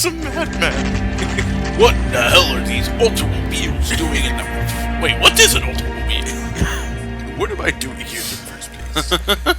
It's a madman. What in the hell are these automobiles doing in the... Wait, what is an automobile? What am I doing here in the first place?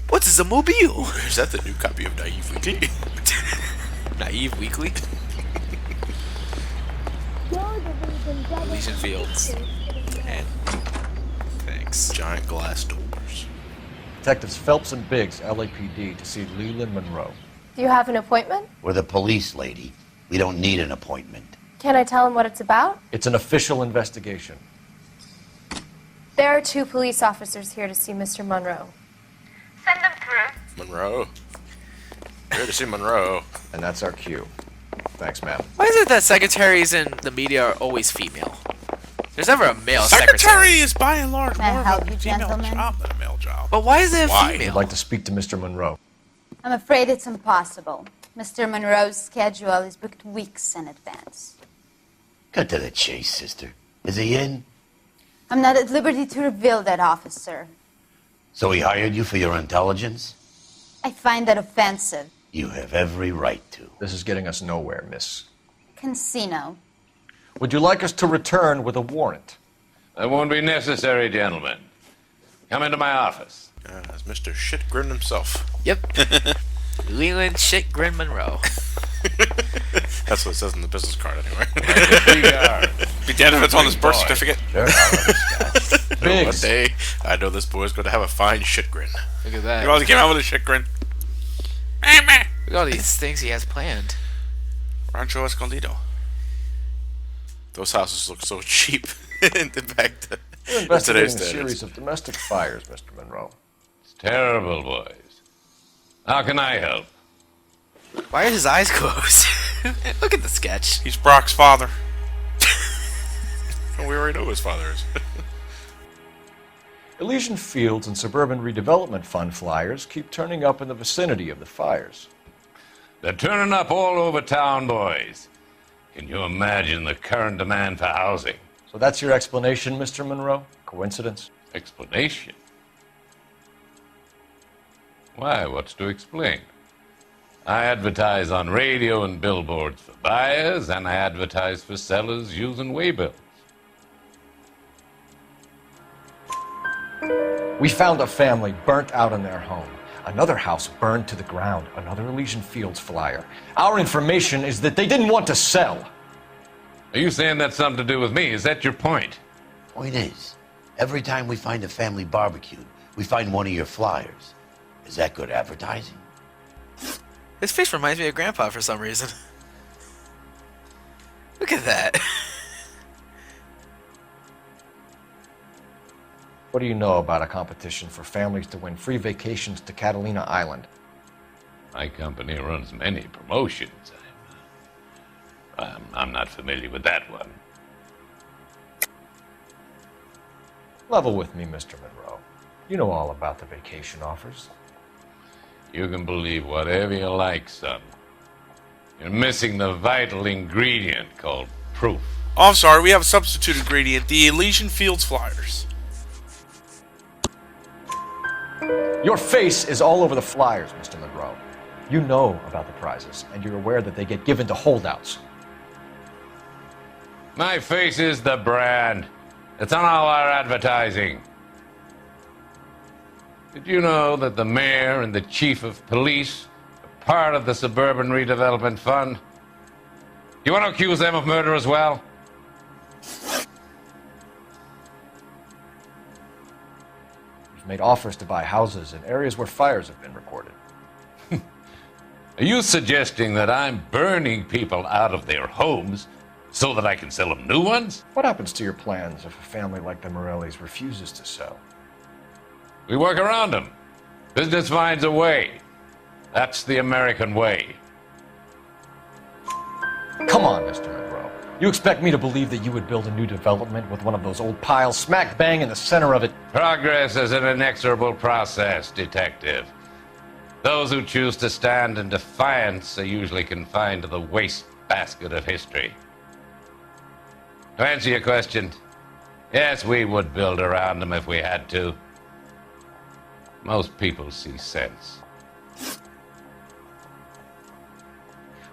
What is a mobile? Is that the new copy of Naive Weekly? Naive Weekly? Elysian Fields. And thanks. Giant glass doors. Detectives Phelps and Biggs, LAPD, to see Leland Monroe. Do you have an appointment? We're the police, lady. We don't need an appointment. Can I tell him what it's about? It's an official investigation. There are 2 police officers here to see Mr. Monroe. Send them through. Monroe. Here to see Monroe. And that's our cue. Thanks, ma'am. Why is it that secretaries in the media are always female? There's never a male secretary. Secretary is by and large May I more help of a you, female gentlemen? job than a male job. But why is it a Why? female? I'd like to speak to Mr. Monroe. I'm afraid it's impossible. Mr. Monroe's schedule is booked weeks in advance. Cut to the chase, sister. Is he in? I'm not at liberty to reveal that, officer. So he hired you for your intelligence? I find that offensive. You have every right to. This is getting us nowhere, miss. Casino. Would you like us to return with a warrant? That won't be necessary, gentlemen. Come into my office. That's Mr. Shitgrin himself. Yep. Leland Shitgrin Monroe. That's what it says in the business card, anyway. Regard. Be damned if it's on his birth Boy. certificate. Sure, One One day, I know this boy's going to have a fine shitgrin. Look at that. You always came out with a shitgrin. Look at all these things he has planned. Rancho Escondido. Those houses look so cheap. Back to We're in investigating today's a standards. series of domestic fires, Mr. Monroe. It's terrible, boys. How can I help? Why are his eyes closed? Look at the sketch. He's Brock's father. We already know who his father is. Elysian Fields and Suburban Redevelopment Fund flyers keep turning up in the vicinity of the fires. They're turning up all over town, boys. Can you imagine the current demand for housing? So that's your explanation, Mr. Monroe? Coincidence? Explanation? Why, what's to explain? I advertise on radio and billboards for buyers, and I advertise for sellers using waybills. We found a family burnt out in their home. Another house burned to the ground. Another Elysian Fields flyer. Our information is that they didn't want to sell. Are you saying that's something to do with me? Is that your point? Point is, every time we find a family barbecued, we find one of your flyers. Is that good advertising? His face reminds me of Grandpa for some reason. Look at that. What do you know about a competition for families to win free vacations to Catalina Island? My company runs many promotions. I'm not familiar with that one. Level with me, Mr. Monroe. You know all about the vacation offers. You can believe whatever you like, son. You're missing the vital ingredient called proof. Oh, I'm sorry. We have a substitute ingredient. The Elysian Fields flyers. Your face is all over the flyers, Mr. Monroe. You know about the prizes, and you're aware that they get given to holdouts. My face is the brand. It's on all our advertising. Did you know that the mayor and the chief of police are part of the Suburban Redevelopment Fund? You want to accuse them of murder as well? You've made offers to buy houses in areas where fires have been recorded. Are you suggesting that I'm burning people out of their homes so that I can sell them new ones? What happens to your plans if a family like the Morellis refuses to sell? We work around them. Business finds a way. That's the American way. Come on, Mr. Monroe. You expect me to believe that you would build a new development with one of those old piles smack bang in the center of it? Progress is an inexorable process, detective. Those who choose to stand in defiance are usually confined to the wastebasket of history. To answer your question, yes, we would build around them if we had to. Most people see sense.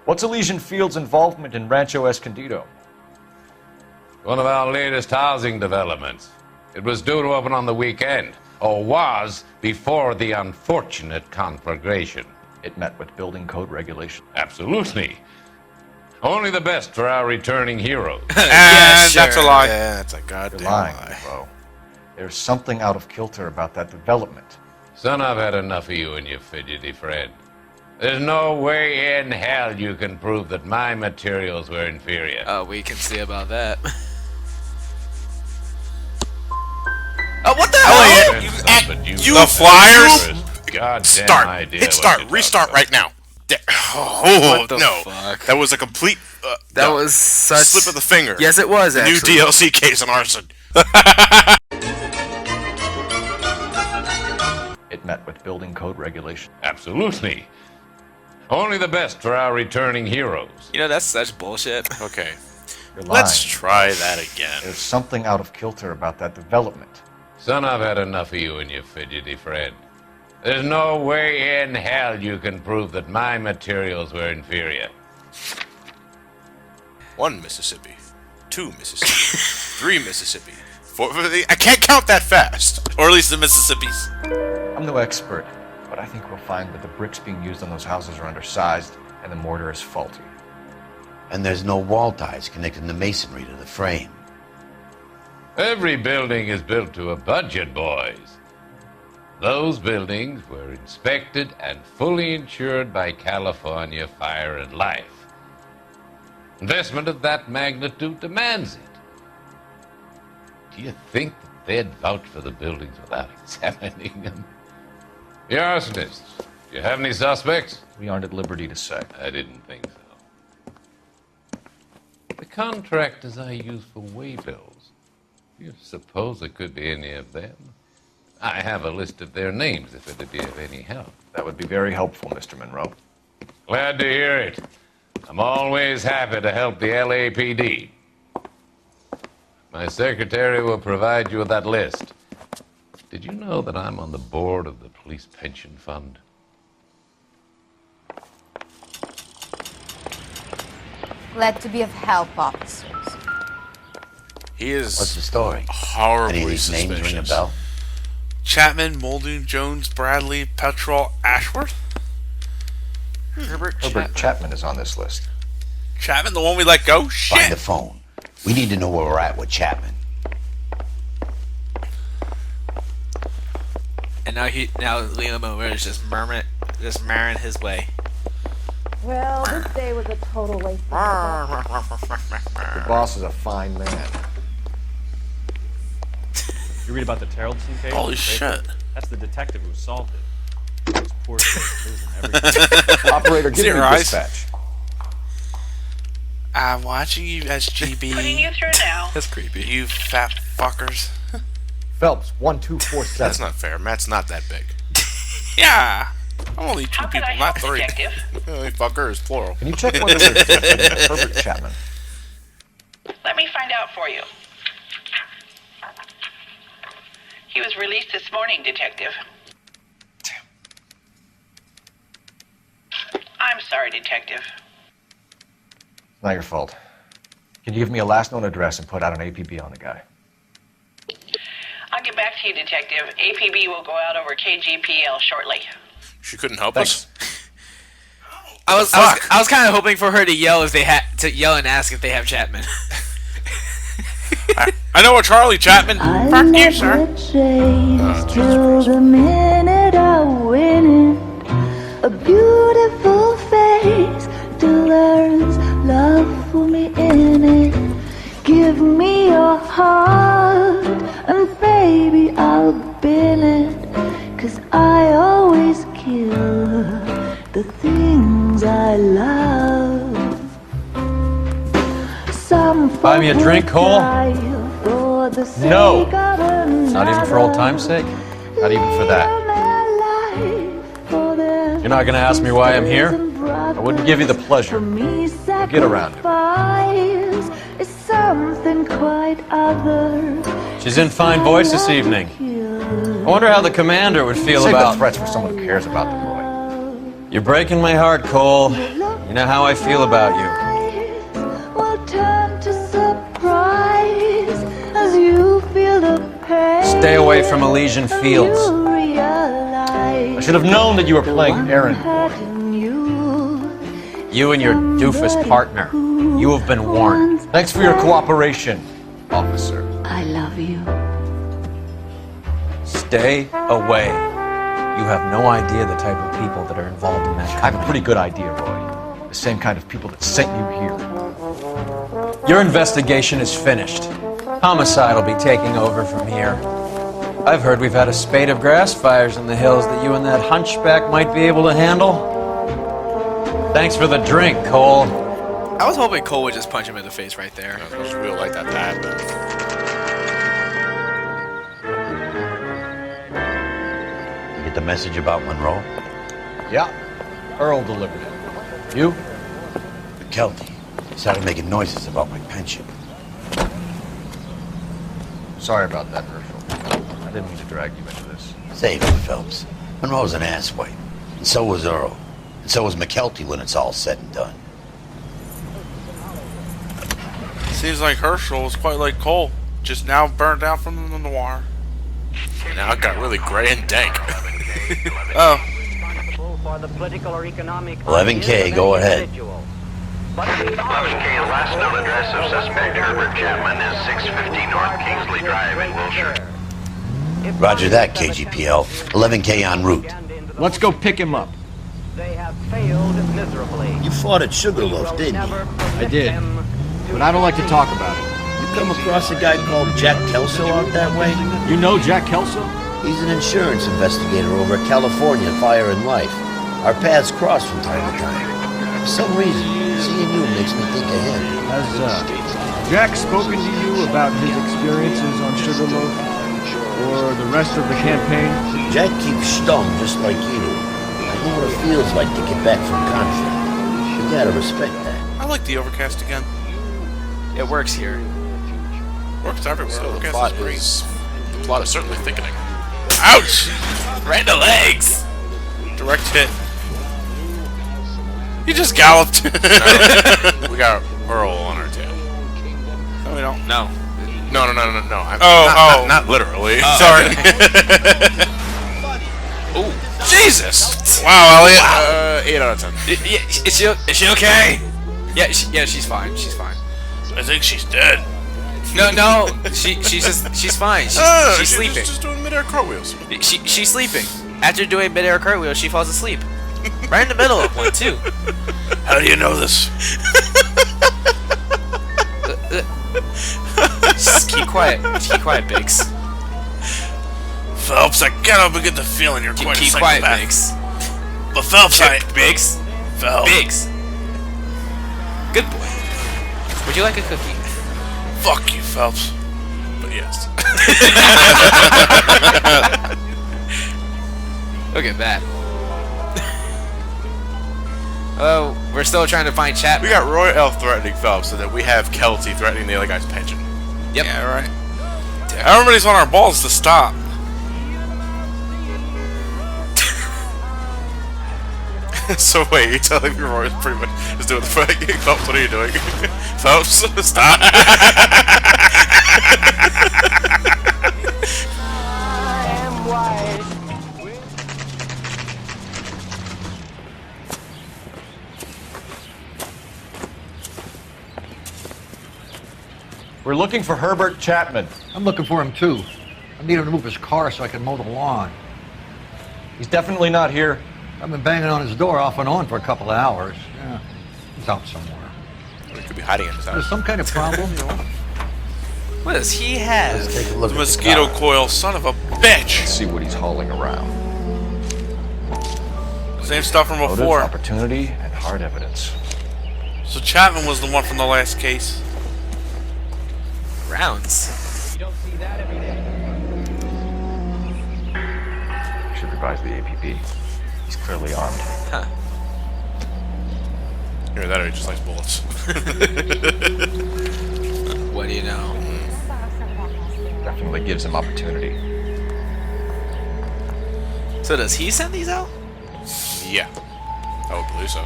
What's Elysian Field's involvement in Rancho Escondido? One of our latest housing developments. It was due to open on the weekend, or was before the unfortunate conflagration. It met with building code regulation. Absolutely. Only the best for our returning heroes. And sure. that's a lie. Yeah, That's a goddamn You're lying, lie. Monroe. There's something out of kilter about that development. Son, I've had enough of you and your fidgety friend. There's no way in hell you can prove that my materials were inferior. Oh, we can see about that. Oh, what the hell? Elliot, You the flyers. Goddamn Start. idea Hit what start. you're Restart talking right now. Oh What the no! fuck? That was a complete. That no. was such slip of the finger. Yes, it was New actually. DLC case on arson. It met with building code regulation. Absolutely. Only the best for our returning heroes. You know, that's such bullshit. Okay, You're let's lying. try that again. There's something out of kilter about that development. Son, I've had enough of you and your fidgety friend. There's no way in hell you can prove that my materials were inferior. 1 Mississippi, 2 Mississippi, 3 Mississippi, 4. I can't count that fast. Or at least the Mississippis. I'm no expert, but I think we'll find that the bricks being used on those houses are undersized and the mortar is faulty. And there's no wall ties connecting the masonry to the frame. Every building is built to a budget, boys. Those buildings were inspected and fully insured by California Fire and Life. Investment of that magnitude demands it. Do you think that they'd vouch for the buildings without examining them? The arsonists, do you have any suspects? We aren't at liberty to say. I didn't think so. The contractors I use for waybills, do you suppose it could be any of them? I have a list of their names if it'd be of any help. That would be very helpful, Mr. Monroe. Glad to hear it. I'm always happy to help the LAPD. My secretary will provide you with that list. Did you know that I'm on the board of the police pension fund? Glad to be of help, officers. He is What's the story? horribly Any of these names ring a suspicious. bell? Chapman, Muldoon, Jones, Bradley, Petrol, Ashworth? Herbert Herbert Chapman is on this list. Chapman, the one we let go? Find Shit! the phone. We need to know where we're at with Chapman. And now Leland Monroe is just murmuring his way. Well, this day was a total waste of The boss is a fine man. You read about the Terrellson case? Holy in the paper? shit. That's the detective who solved it. Those poor kids losing everything. Operator, give See me your eyes? dispatch. I'm watching you, SGB. Putting you through now. That's creepy. You fat fuckers. Phelps, 1247. That's not fair. Matt's not that big. Yeah. I'm only 2 How can people, I not help, 3. detective? Only fucker is plural. Can you check whether we're expecting Herbert Chapman? Let me find out for you. He was released this morning, detective. I'm sorry, detective. It's not your fault. Can you give me a last known address and put out an APB on the guy? I'll get back to you, detective. APB will go out over KGPL shortly. She couldn't help Thanks. us? I was kind of hoping for her to yell and ask if they have Chapman. I know a Charlie Chapman. Fuck you, sir. till the minute I win it. A beautiful face delivers love for me in it. Give me your heart, and baby, I'll bin it. 'Cause I always kill the things I love. Some Buy me a drink, Cole? No. Not even for old time's sake? Not even for that. You're not gonna ask me why I'm here? I wouldn't give you the pleasure. Get around him. Is something quite other. She's in fine voice this evening. I wonder how the commander would feel Save the about... threats for someone who cares about the boy. You're breaking my heart, Cole. You know how I feel about you. Will turn to surprise as you feel the pain. Stay away from Elysian Fields. I should have known that you were playing errand boy. You and your doofus partner. You have been warned. Thanks for your cooperation, officer. I love you. Stay away. You have no idea the type of people that are involved in that I have company. a pretty good idea, Roy. The same kind of people that sent you here. Your investigation is finished. Homicide will be taking over from here. I've heard we've had a spate of grass fires in the hills that you and that hunchback might be able to handle. Thanks for the drink, Cole. I was hoping Cole would just punch him in the face right there. I was real like that to happen. Get the message about Monroe? Yeah, Earl delivered it. You? McKelty started making noises about my pension. Sorry about that, Herschel. I didn't mean to drag you into this. Save him, Phelps. Monroe's an asswipe. And so was Earl. And so was McKelty when it's all said and done. Seems like Herschel was quite like Cole, just now burned out from the Noire. Now it got really gray and dank. Oh. 11K, go ahead. 11K, last known address of suspect Herbert Chapman is 650 North Kingsley Drive in Wilshire. Roger that, KGPL. 11K en route. Let's go pick him up. They have failed miserably. You fought at Sugarloaf, didn't you? I did, but I don't like to talk about it. You come across a guy called Jack Kelso out that way? You know Jack Kelso? He's an insurance investigator over at California Fire and Life. Our paths cross from time to time. For some reason, seeing you makes me think of him. Has Jack spoken to you about his experiences on Sugarloaf or the rest of the campaign? Jack keeps stum just like you do. I know what it feels like to get back from conflict. You gotta respect that. I like the Overcast again. It works here. Works everywhere. So the Overcast plot is great. the plot is certainly thickening. Ouch! Right in the legs! Direct hit. He just galloped. We got Earl on our tail. No, we don't. No. No. Not literally. Sorry. Oh, Jesus! Wow, Elliot. Wow. 8 out of 10. Is she okay? Yeah, she's fine. She's fine. I think she's dead. No, she's fine. She's sleeping. Just doing mid-air cartwheels. She's sleeping. After doing mid-air cartwheels, she falls asleep. Right in the middle of one too. How do you know this? Just keep quiet. Keep quiet, Biggs. Phelps, I can't help but get the feeling you're quite a Keep quiet, psychopath. Biggs. But Phelps, Biggs. Phelps. Biggs. Good boy. Would you like a cookie? Fuck you, Phelps. But yes. Look at that. Oh, we're still trying to find Chapman. We got Roy L. threatening Phelps, and then we have Kelty threatening the other guy's pension. Yep. Yeah, right. Everybody's on our balls to stop. So wait, you're telling me Roy is pretty much is doing the fighting? Phelps, what are you doing? Phelps, stop. We're looking for Herbert Chapman. I'm looking for him too. I need him to move his car so I can mow the lawn. He's definitely not here. I've been banging on his door off and on for a couple of hours. Yeah, he's out somewhere. He could be hiding in his house. There's some kind of problem, you know. What does he have? Let's take a look at the Mosquito car. coil, son of a bitch. Let's see what he's hauling around. Same stuff from Motive, before. opportunity, and hard evidence. So Chapman was the one from the last case. Rounds. You don't see that every day. Should revise the APB. He's clearly armed. Huh. Either that or he just likes bullets. What do you know? Definitely gives him opportunity. So does he send these out? Yeah. I would believe so.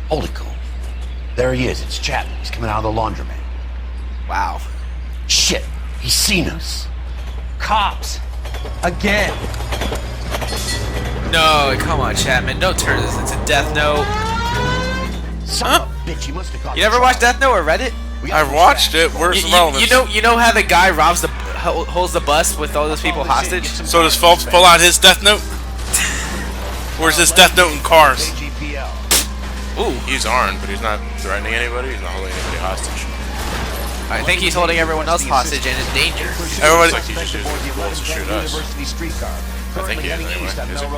Holy Cole. There he is. It's Chapman. He's coming out of the laundromat. Wow. Shit. He's seen us. Cops. Again. No, come on, Chapman. Don't turn this into Death Note. Son of a bitch. You must have caught You never watched Death Note or read it? I've watched it. Where's the relevance? You know how the guy holds the bus with all those people hostage? So does Phelps pull out his Death Note? Where's his Death Note in cars? Ooh. He's armed, but he's not threatening anybody. He's not holding anybody hostage. I think he's holding everyone else hostage and in danger. Everybody like he just uses the bullets to shoot us. I think he is anyway. Is he?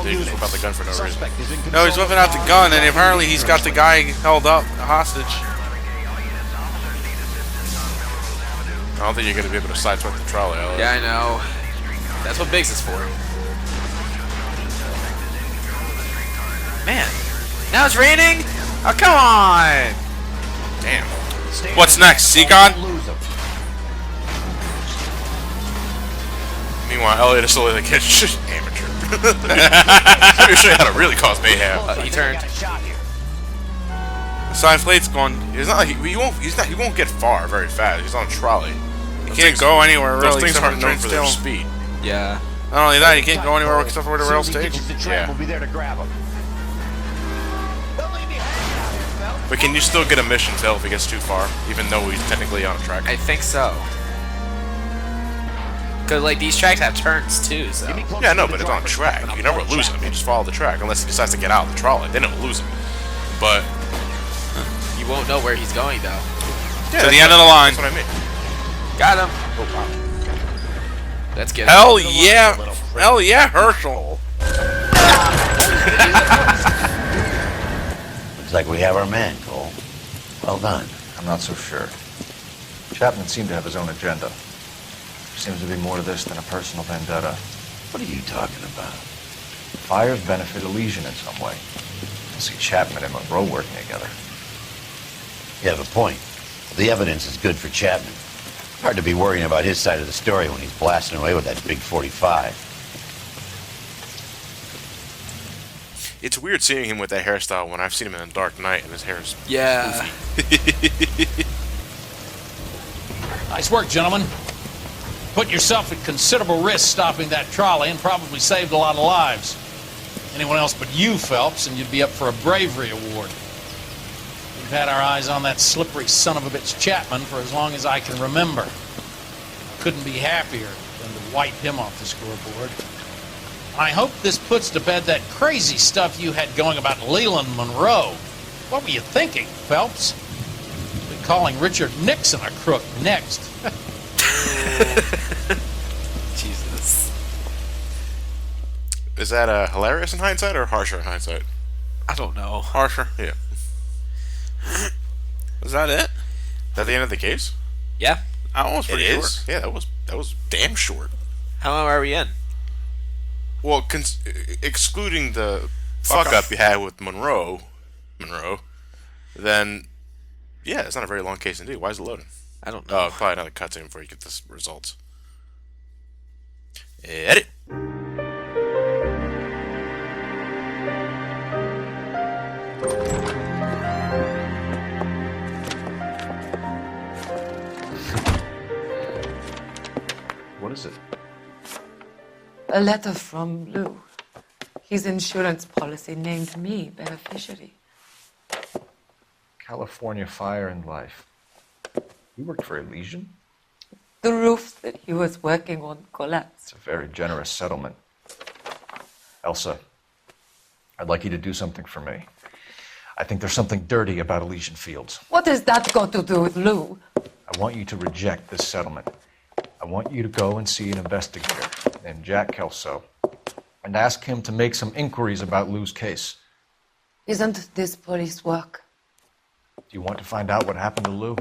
Did he just whip out the gun for no reason? No, he's whipping out the gun, and apparently he's got the guy held up, hostage. I don't think you're going to be able to sideswipe the trolley, Elliot. Yeah, I know. That's what Biggs is for. Man, now it's raining? Oh, come on! Damn. What's next, Seacon? Meanwhile, Elliot is slowly like, amateur. Let me show you how to really cause mayhem. He turned. The side plate's going. It's not like he won't get far very fast. He's on a trolley. He can't go anywhere really. Those things aren't known for their speed. Yeah. Not only that, he can't go anywhere except for the rail stage. Yeah. We'll be there to grab him. But can you still get a mission fail if he gets too far, even though he's technically on a track? I think so. Because, like, these tracks have turns, too, so... Yeah, no, but it's on a track. You never lose him. You just follow the track, unless he decides to get out of the trolley. Then it'll lose him. But... You won't know where he's going, though. Yeah, to the end of the line. That's what I mean. Got him. Oh, wow. Let's get him. Hell yeah. Hell yeah, Herschel. Looks like we have our man, Cole. Well done. I'm not so sure. Chapman seemed to have his own agenda. There seems to be more to this than a personal vendetta. What are you talking about? Fires benefit Elysian in some way. I see Chapman and Monroe working together. You have a point. The evidence is good for Chapman. Hard to be worrying about his side of the story when he's blasting away with that big 45. It's weird seeing him with that hairstyle when I've seen him in The Dark Knight and his hair is yeah. Nice work, gentlemen. Put yourself at considerable risk stopping that trolley and probably saved a lot of lives. Anyone else but you, Phelps, and you'd be up for a bravery award. We've had our eyes on that slippery son of a bitch Chapman for as long as I can remember. Couldn't be happier than to wipe him off the scoreboard. I hope this puts to bed that crazy stuff you had going about Leland Monroe. What were you thinking, Phelps? We'll be calling Richard Nixon a crook next. Jesus. Is that hilarious in hindsight or harsher in hindsight? I don't know. Harsher? Yeah. Was that it? Is that the end of the case? Yeah. That one was pretty short. Yeah, that was damn short. How long are we in? Well, excluding the fuck up you had with Monroe, then yeah, it's not a very long case indeed. Why is it loading? I don't know. Oh, probably another cutscene before you get the results. Edit. What is it? A letter from Lou. His insurance policy named me beneficiary. California Fire and Life. You worked for Elysian? The roof that he was working on collapsed. It's a very generous settlement. Elsa, I'd like you to do something for me. I think there's something dirty about Elysian Fields. What has that got to do with Lou? I want you to reject this settlement. I want you to go and see an investigator named Jack Kelso and ask him to make some inquiries about Lou's case. Isn't this police work? Do you want to find out what happened to Lou?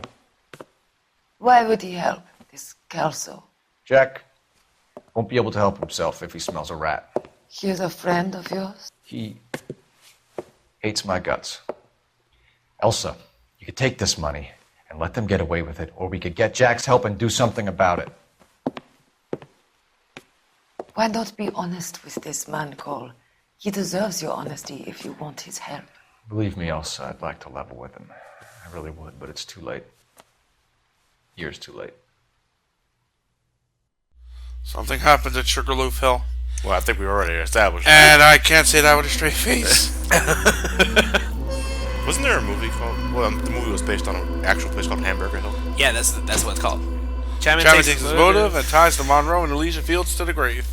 Why would he help, this Kelso? Jack won't be able to help himself if he smells a rat. He's a friend of yours? He hates my guts. Elsa, you could take this money and let them get away with it, or we could get Jack's help and do something about it. Why not be honest with this man, Cole? He deserves your honesty if you want his help. Believe me, Elsa, I'd like to level with him. I really would, but it's too late. Years too late. Something happened at Sugarloaf Hill. Well, I think we already established And I can't say that with a straight face. Wasn't there a movie called... Well, the movie was based on an actual place called Hamburger Hill. Yeah, that's what it's called. Chapman takes his motive and ties the Monroe and Elysian Fields to the grave.